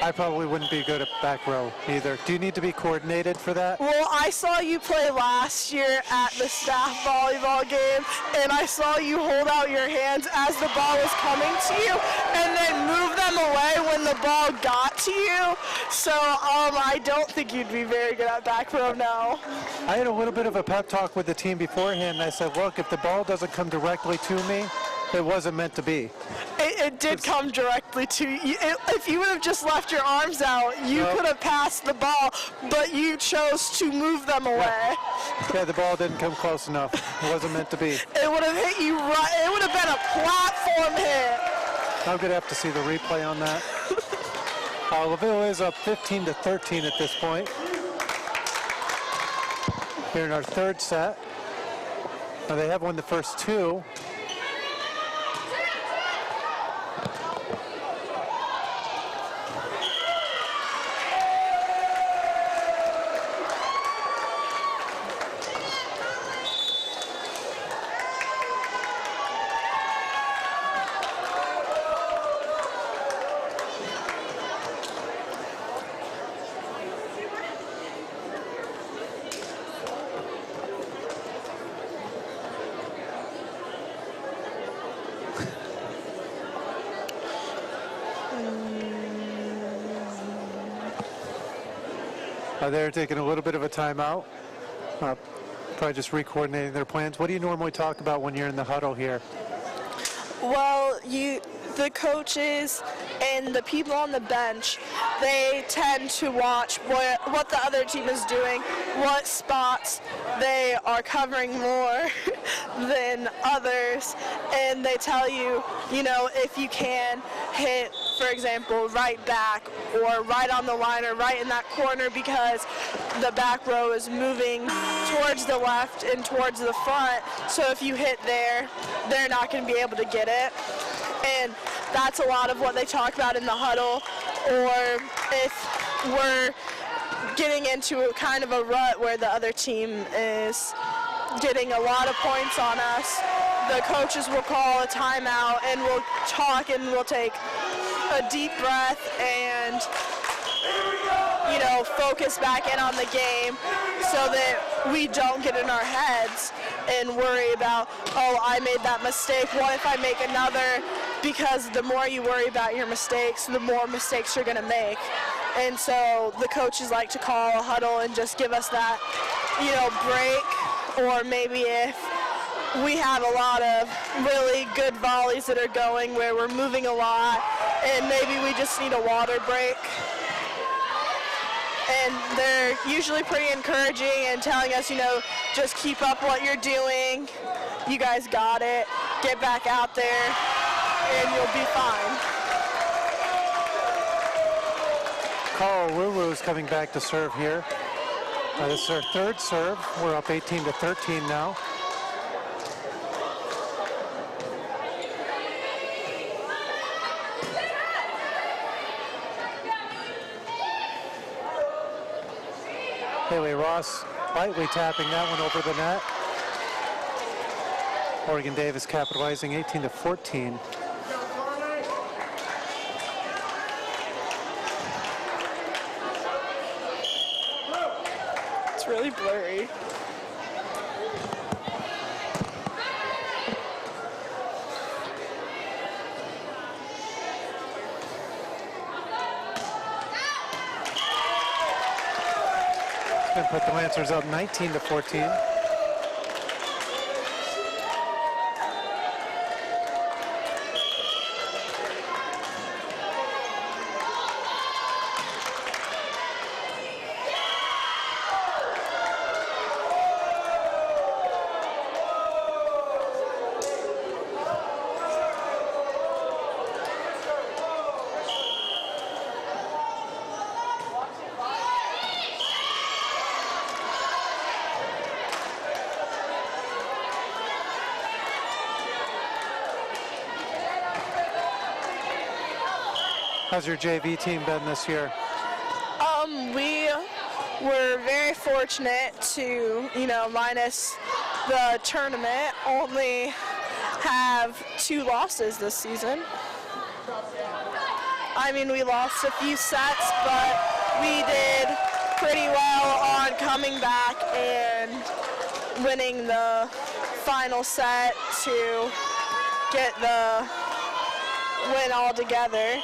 I probably wouldn't be good at back row either. Do you need to be coordinated for that? Well, I saw you play last year at the staff volleyball game, and I saw you hold out your hands as the ball was coming to you, and then move them away when the ball got to you. So I don't think you'd be very good at back row now. I had a little bit of a pep talk with the team beforehand, and I said, look, if the ball doesn't come directly to me, it wasn't meant to be. It did come directly to you. If you would have just left your arms out, you could have passed the ball, but you chose to move them away. Yeah, the ball didn't come close enough. It wasn't meant to be. It would have hit you right. It would have been a platform hit. I'm going to have to see the replay on that. LaVille is up 15-13 at this point. Here in our third set. Now they have won the first two. They're taking a little bit of a timeout, probably just re-coordinating their plans. What do you normally talk about when you're in the huddle here? Well, the coaches and the people on the bench, they tend to watch what the other team is doing, what spots they are covering more than others, and they tell you, if you can hit, for example, right back or right on the line or right in that corner because the back row is moving towards the left and towards the front. So if you hit there, they're not going to be able to get it. And that's a lot of what they talk about in the huddle. Or if we're getting into kind of a rut where the other team is getting a lot of points on us, the coaches will call a timeout and we'll talk and we'll take a deep breath and focus back in on the game so that we don't get in our heads and worry about, oh, I made that mistake, what if I make another? Because the more you worry about your mistakes, the more mistakes you're going to make. And so the coaches like to call a huddle and just give us that, break. Or maybe if we have a lot of really good volleys that are going where we're moving a lot and maybe we just need a water break. And they're usually pretty encouraging and telling us, just keep up what you're doing. You guys got it. Get back out there and you'll be fine. Carl Ruru is coming back to serve here. This is our third serve. We're up 18-13 now. Haley Ross lightly tapping that one over the net. Oregon Davis capitalizing 18-14. It's really blurry. Put the Lancers up 19-14. How's your JV team been this year? We were very fortunate to, minus the tournament, only have 2 losses this season. I mean, we lost a few sets, but we did pretty well on coming back and winning the final set to get the win all together.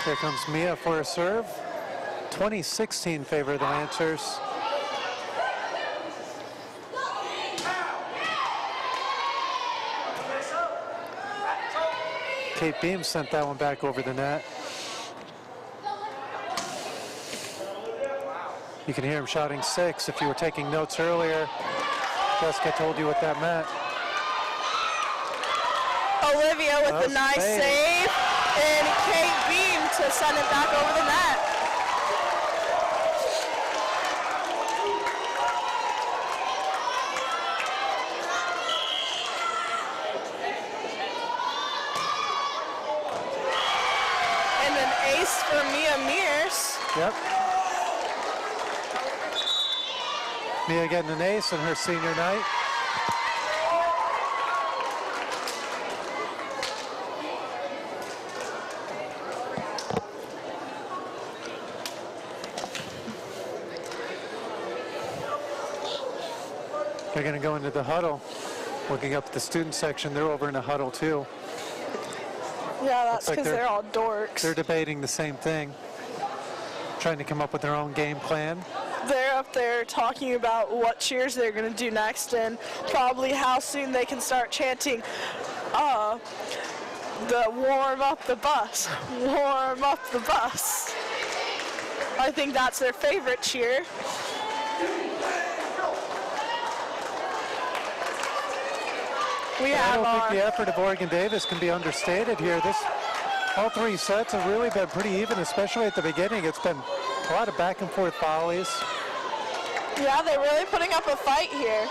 Here comes Mia for a serve. 2016 favor the Lancers. Kate Beam sent that one back over the net. You can hear him shouting 6 if you were taking notes earlier. Jessica told you what that meant. Olivia with a nice save, and Kate Beam to send it back over the net. And an ace for Mia Mears. Yep. Mia getting an ace in her senior night. They're going to go into the huddle. Looking up at the student section, they're over in a huddle too. Yeah, that's because they're all dorks. They're debating the same thing, trying to come up with their own game plan. They're up there talking about what cheers they're going to do next and probably how soon they can start chanting, the warm up the bus, warm up the bus. I think that's their favorite cheer. I don't think the effort of Oregon Davis can be understated here. All 3 sets have really been pretty even, especially at the beginning. It's been a lot of back and forth volleys. Yeah, they're really putting up a fight here.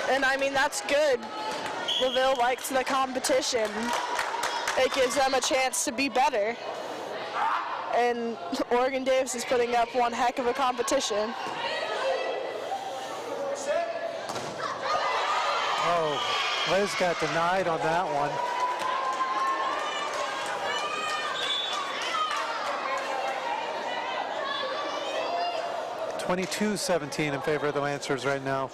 And I mean, that's good. LaVille likes the competition. It gives them a chance to be better. And Oregon Davis is putting up one heck of a competition. Oh, Liz got denied on that one. (22-17) in favor of the Lancers right now.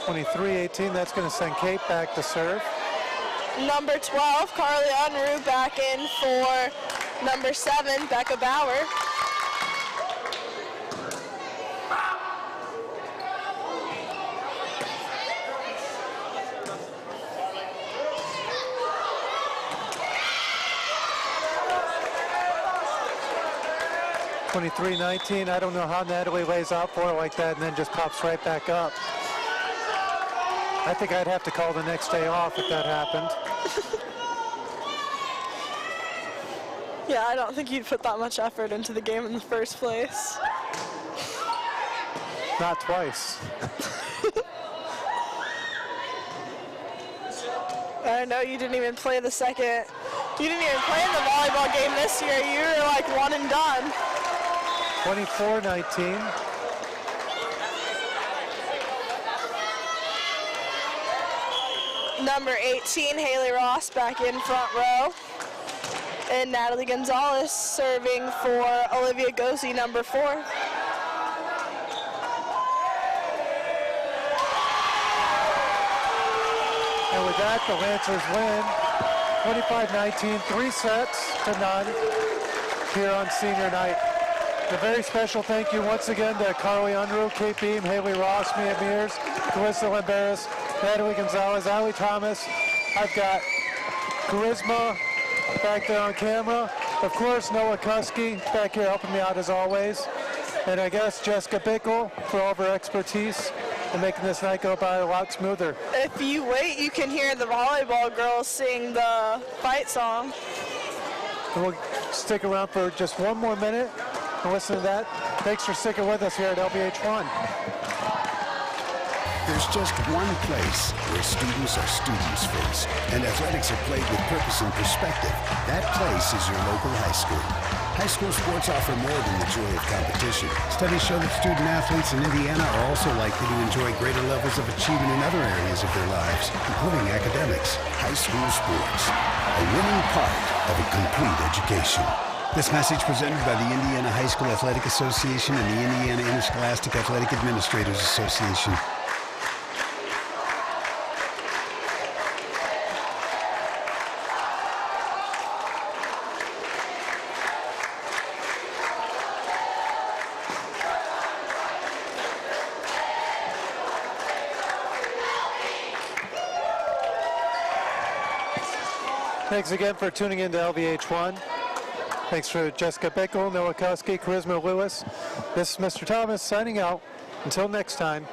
(23-18), that's going to send Kate back to serve. Number 12, Carly Unruh back in for number 7, Becca Bauer. (23-19), I don't know how Natalie lays out for it like that and then just pops right back up. I think I'd have to call the next day off if that happened. Yeah, I don't think you'd put that much effort into the game in the first place. Not twice. I know you didn't even play the second. You didn't even play in the volleyball game this year. You were like one and done. 24-19. Number 18, Haley Ross back in front row. And Natalie Gonzalez serving for Olivia Gozzi, number 4. And with that, the Lancers win 25-19, 3 sets to none here on senior night. A very special thank you once again to Carly Unruh, Kate Beam, Haley Ross, Mia Mears, Calista Lamberis, Natalie Gonzalez, Allie Thomas, I've got Charisma back there on camera. Of course, Noah Kuski back here helping me out as always. And I guess Jessica Bickle for all of her expertise in making this night go by a lot smoother. If you wait, you can hear the volleyball girls sing the fight song. And we'll stick around for just one more minute and listen to that. Thanks for sticking with us here at LVH1. There's just one place where students are students first, and athletics are played with purpose and perspective. That place is your local high school. High school sports offer more than the joy of competition. Studies show that student athletes in Indiana are also likely to enjoy greater levels of achievement in other areas of their lives, including academics. High school sports, a winning part of a complete education. This message presented by the Indiana High School Athletic Association and the Indiana Interscholastic Athletic Administrators Association. Thanks again for tuning in to LVH1. Thanks for Jessica Bickle, Noah Kuski, Charisma Lewis. This is Mr. Thomas signing out. Until next time.